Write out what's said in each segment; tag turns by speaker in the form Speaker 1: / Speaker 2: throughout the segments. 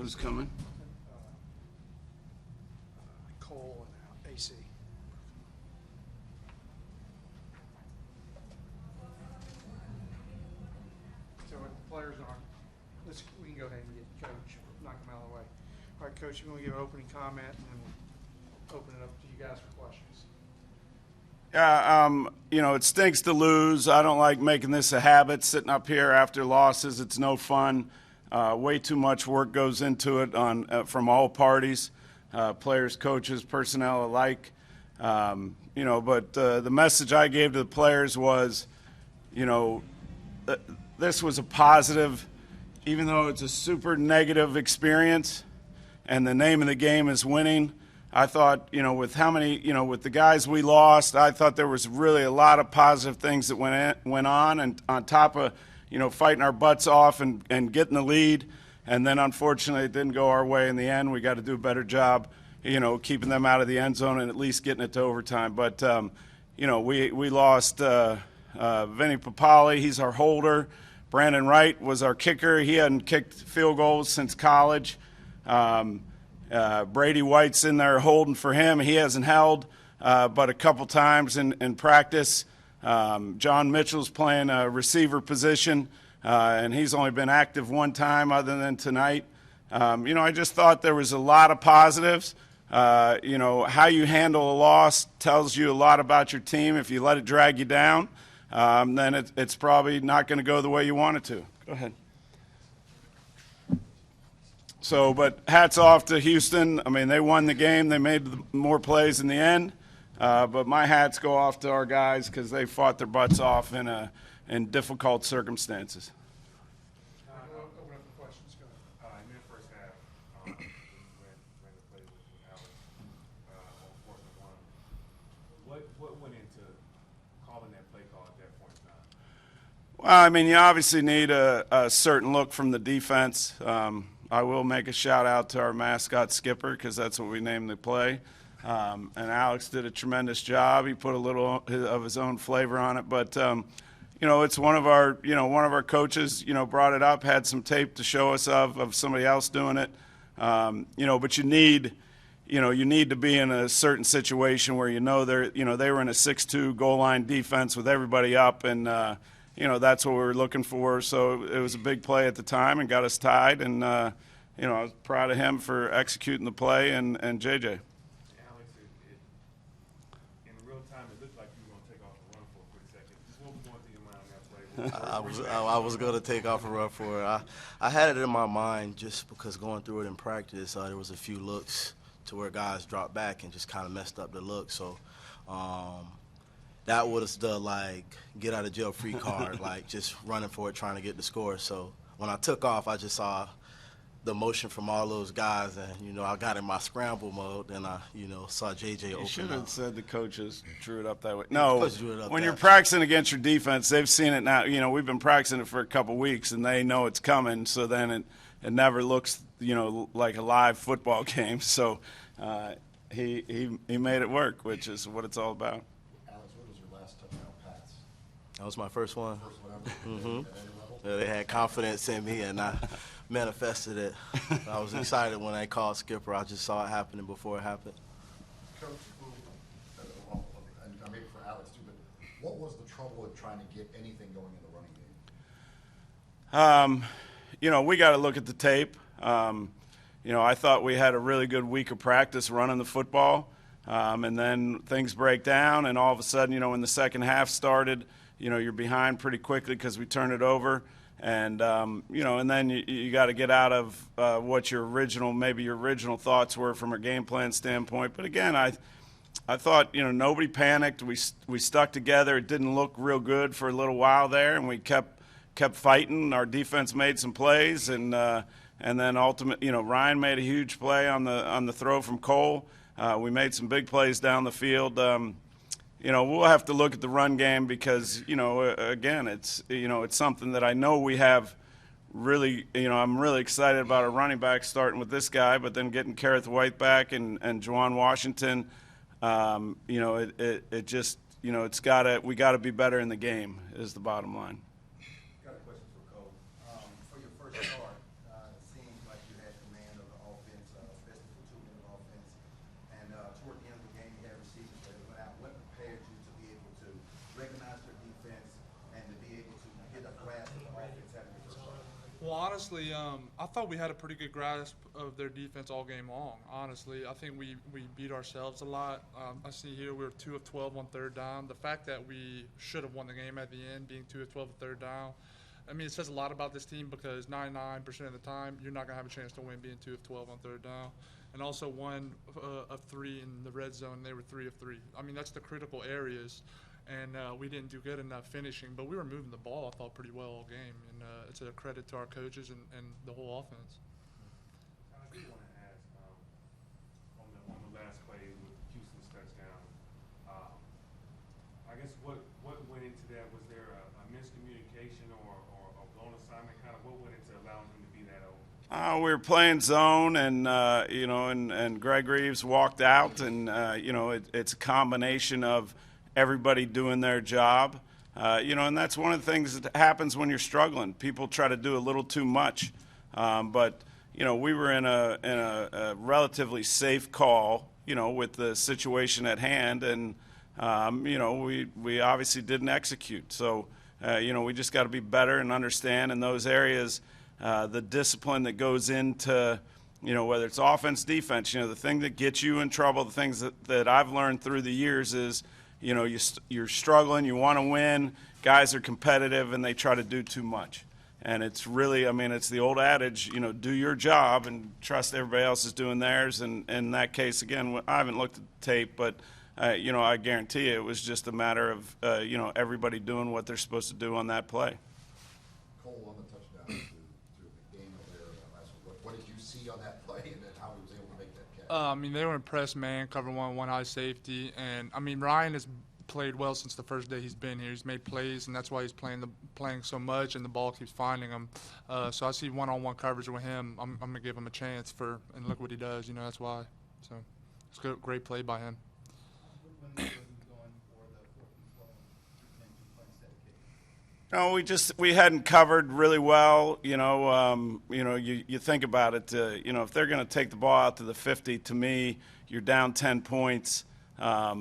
Speaker 1: Who's coming?
Speaker 2: Cole and AC. So what the players are, we can go ahead and get Coach, knock him out of the way. All right, Coach, you want to give an opening comment, and then we'll open it up to you guys for questions.
Speaker 1: Yeah, it stinks to lose. I don't like making this a habit, sitting up here after losses. It's no fun. Way too much work goes into it from all parties, players, coaches, personnel alike. But the message I gave to the players was, this was a positive, even though it's a super negative experience, and the name of the game is winning. I thought, with how many, with the guys we lost, I thought there was really a lot of positive things that went on, and on top of, fighting our butts off and getting the lead, and then unfortunately it didn't go our way in the end. We got to do a better job, keeping them out of the end zone and at least getting it to overtime. But, we lost Vinny Papali. He's our holder. Brandon Wright was our kicker. He hadn't kicked field goals since college. Brady White's in there holding for him. He hasn't held but a couple times in practice. John Mitchell's playing a receiver position, and he's only been active one time other than tonight. I just thought there was a lot of positives. How you handle a loss tells you a lot about your team. If you let it drag you down, then it's probably not going to go the way you want it to. Go ahead. So, but hats off to Houston. I mean, they won the game. They made more plays in the end. But my hats go off to our guys because they fought their butts off in difficult circumstances.
Speaker 2: Open up the questions. Go ahead.
Speaker 3: In the first half, when the play with Alex on 4th and 1, what went into calling that play call at that point in time?
Speaker 1: Well, I mean, you obviously need a certain look from the defense. I will make a shout out to our mascot Skipper because that's what we named the play. And Alex did a tremendous job. He put a little of his own flavor on it, but it's one of our coaches, brought it up, had some tape to show us of somebody else doing it. But you need to be in a certain situation where they were in a 6-2 goal line defense with everybody up, and that's what we were looking for. So it was a big play at the time and got us tied, and I was proud of him for executing the play and JJ.
Speaker 4: I was going to take off and run for it. I had it in my mind just because going through it in practice, there was a few looks to where guys dropped back and just kind of messed up the look. So that was the, get out of jail free card, just running for it, trying to get the score. So when I took off, I just saw the motion from all those guys, and I got in my scramble mode, and I saw JJ open up. You
Speaker 1: should have said the coaches drew it up that way. No, when you're
Speaker 4: way.
Speaker 1: practicing against your defense, they've seen it now. We've been practicing it for a couple weeks, and they know it's coming. So then it never looks like a live football game. So he made it work, which is what it's all about.
Speaker 5: Alex, what was your last touchdown pass?
Speaker 4: That was my first one.
Speaker 5: First one ever?
Speaker 4: Yeah, they had confidence in me, and I manifested it. I was excited when they called Skipper. I just saw it happening before it happened.
Speaker 5: Coach, and maybe for Alex too, but what was the trouble with trying to get anything going in the running game?
Speaker 1: We got to look at the tape. I thought we had a really good week of practice running the football, and then things break down, and all of a sudden, when the second half started, you're behind pretty quickly because we turned it over. And, and then you got to get out of what your original thoughts were from a game plan standpoint. But again, I thought, nobody panicked. We stuck together. It didn't look real good for a little while there, and we kept fighting. Our defense made some plays, and then ultimately, Ryan made a huge play on the throw from Cole. We made some big plays down the field. We'll have to look at the run game because, again, it's something that I know we have really, I'm really excited about our running back starting with this guy, but then getting Kareth White back and Juwan Washington, it just, we got to be better in the game is the bottom line.
Speaker 6: Got a question for Cole. For your first start, it seems like you had command honestly, I thought we had a pretty good grasp of their defense all game long. Honestly, I think we beat ourselves a lot. I see here we were 2 of 12 on third down. The fact that we should have won the game at the end, being 2 of 12 on third down, I mean, it says a lot about this team because 99% of the time you're not going to have a chance to win being 2 of 12 on third down. And also 1 of 3 in the red zone. They were 3 of 3. I mean, that's the critical areas. And we didn't do good enough finishing, but we were moving the ball, I thought, pretty well all game. And it's a credit to our coaches and the whole offense.
Speaker 3: I do want to ask, on the last play with Houston's touchdown, I guess what went into that? Was there a miscommunication or a blown assignment? Kind of what went into allowing him to be that open?
Speaker 1: We were playing zone, and and Greg Reeves walked out, and it's a combination of everybody doing their job, and that's one of the things that happens when you're struggling. People try to do a little too much, but we were in a relatively safe call, with the situation at hand, and we obviously didn't execute. So we just got to be better and understand in those areas the discipline that goes into whether it's offense, defense. The thing that gets you in trouble, the things that I've learned through the years is you're struggling, you want to win, guys are competitive, and they try to do too much. And it's really, it's the old adage, do your job and trust everybody else is doing theirs. And in that case, again, I haven't looked at the tape, but, I guarantee you it was just a matter of, everybody doing what they're supposed to do on that play.
Speaker 5: Cole, on the touchdown to McDaniel there last week, what did you see on that play and then how he was able to make that catch?
Speaker 6: They were in press man, cover one high safety. And, Ryan has played well since the first day he's been here. He's made plays, and that's why he's playing so much, and the ball keeps finding him. So I see one-on-one coverage with him. I'm going to give him a chance and look what he does. That's why. So it's a great play by him.
Speaker 1: No, we hadn't covered really well. You think about it. If they're going to take the ball out to the 50, to me, you're down 10 points. Our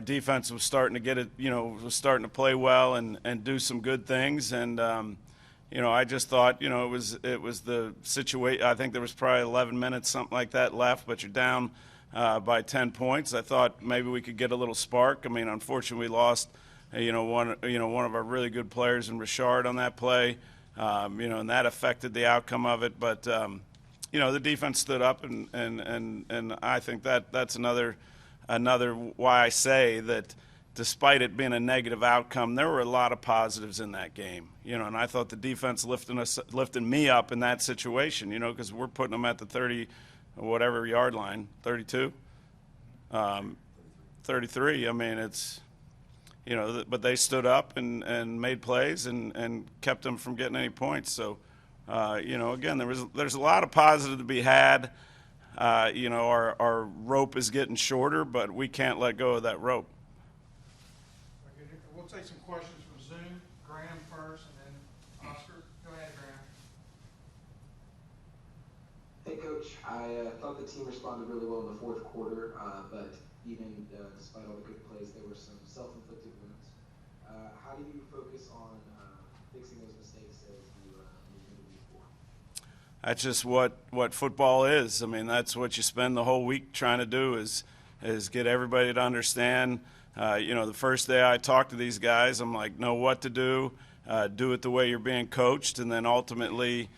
Speaker 1: defense was starting to get it. Was starting to play well and do some good things. And I just thought, it was the situation. I think there was probably 11 minutes, something like that, left. But you're down by 10 points. I thought maybe we could get a little spark. Unfortunately, we lost. One of our really good players in Richard on that play, and that affected the outcome of it. But the defense stood up, and I think that's another why I say that despite it being a negative outcome, there were a lot of positives in that game. And I thought the defense lifting me up in that situation. Because we're putting them at the 30 whatever yard line, 32, 33. It's. But they stood up and made plays and kept them from getting any points. So, again, there's a lot of positive to be had. Our rope is getting shorter, but we can't let go of that rope.
Speaker 2: We'll take some questions from Zoom. Graham first, and then Oscar. Go ahead, Graham.
Speaker 7: Hey, Coach. I thought the team responded really well in the fourth quarter, but even despite all the good plays, there were some self-inflicted wounds. How do you focus on fixing those mistakes as you move into week 4?
Speaker 1: That's just what football is. That's what you spend the whole week trying to do is get everybody to understand. The first day I talked to these guys, I'm like, know what to do it the way you're being coached, and then ultimately,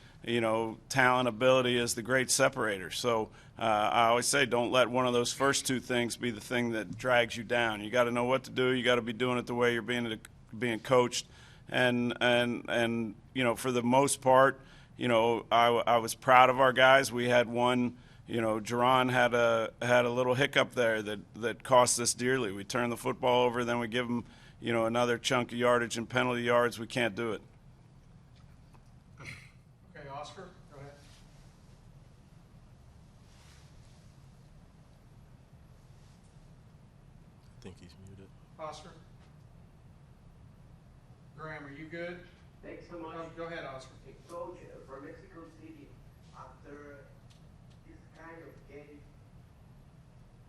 Speaker 1: talent, ability is the great separator. So I always say don't let one of those first two things be the thing that drags you down. You got to know what to do. You got to be doing it the way you're being coached. And for the most part, I was proud of our guys. We had one, Jerron had a little hiccup there that cost us dearly. We turned the football over, then we give them, another chunk of yardage and penalty yards. We can't do it.
Speaker 2: Okay, Oscar, go ahead.
Speaker 4: I think he's muted.
Speaker 2: Oscar. Graham, are you good?
Speaker 8: Thanks so much.
Speaker 2: Go ahead, Oscar.
Speaker 8: Hey, Coach, for Mexico City, after this kind of game,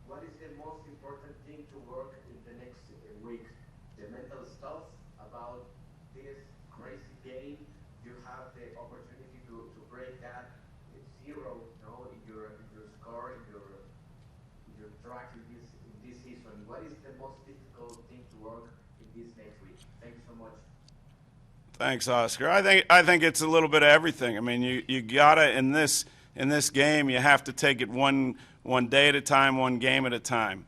Speaker 8: what is the most important thing to work in the next week? The mental stuff about this crazy game, you have the opportunity to break that 0, in your score, in your track in this season. What is the most difficult thing to work in this next week? Thank you so much.
Speaker 1: Thanks, Oscar. I think it's a little bit of everything. I mean, you gotta in this game, you have to take it one day at a time, one game at a time.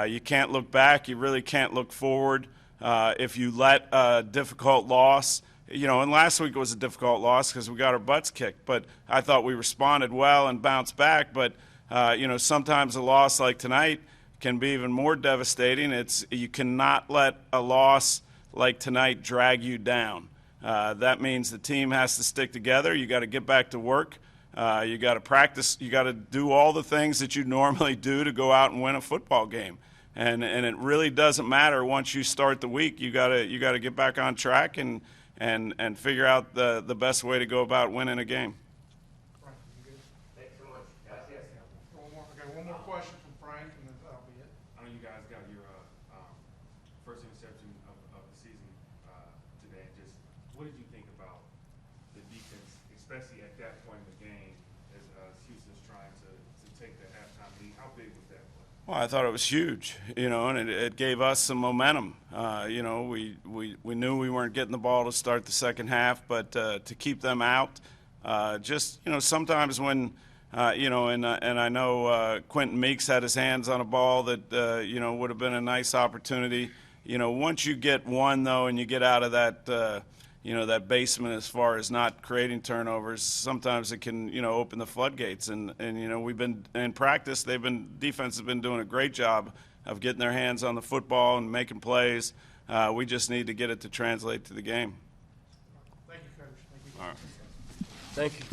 Speaker 1: You can't look back. You really can't look forward. If you let a difficult loss, and last week was a difficult loss because we got our butts kicked. But I thought we responded well and bounced back. But sometimes a loss like tonight can be even more devastating. You cannot let a loss like tonight drag you down. That means the team has to stick together. You got to get back to work. You got to practice. You got to do all the things that you normally do to go out and win a football game. And it really doesn't matter once you start the week. You got to get back on track and figure out the best way to go about winning a game.
Speaker 2: Frank, you good?
Speaker 8: Thanks so much. Gracias.
Speaker 2: One more question from Frank, and then that'll be it.
Speaker 3: I know you guys got your first interception of the season today. Just what did you think about the defense, especially at that point in the game, as Houston's trying to take the halftime lead? How big was that play?
Speaker 1: Well, I thought it was huge, and it gave us some momentum. We knew we weren't getting the ball to start the second half, but to keep them out, sometimes when, and I know Quentin Meeks had his hands on a ball that, would have been a nice opportunity. Once you get one, though, and you get out of that, that basement as far as not creating turnovers, sometimes it can, open the floodgates. And we've been in practice. Defense has been doing a great job of getting their hands on the football and making plays. We just need to get it to translate to the game.
Speaker 2: Thank you, Coach. Thank you.
Speaker 1: All right.
Speaker 4: Thank you.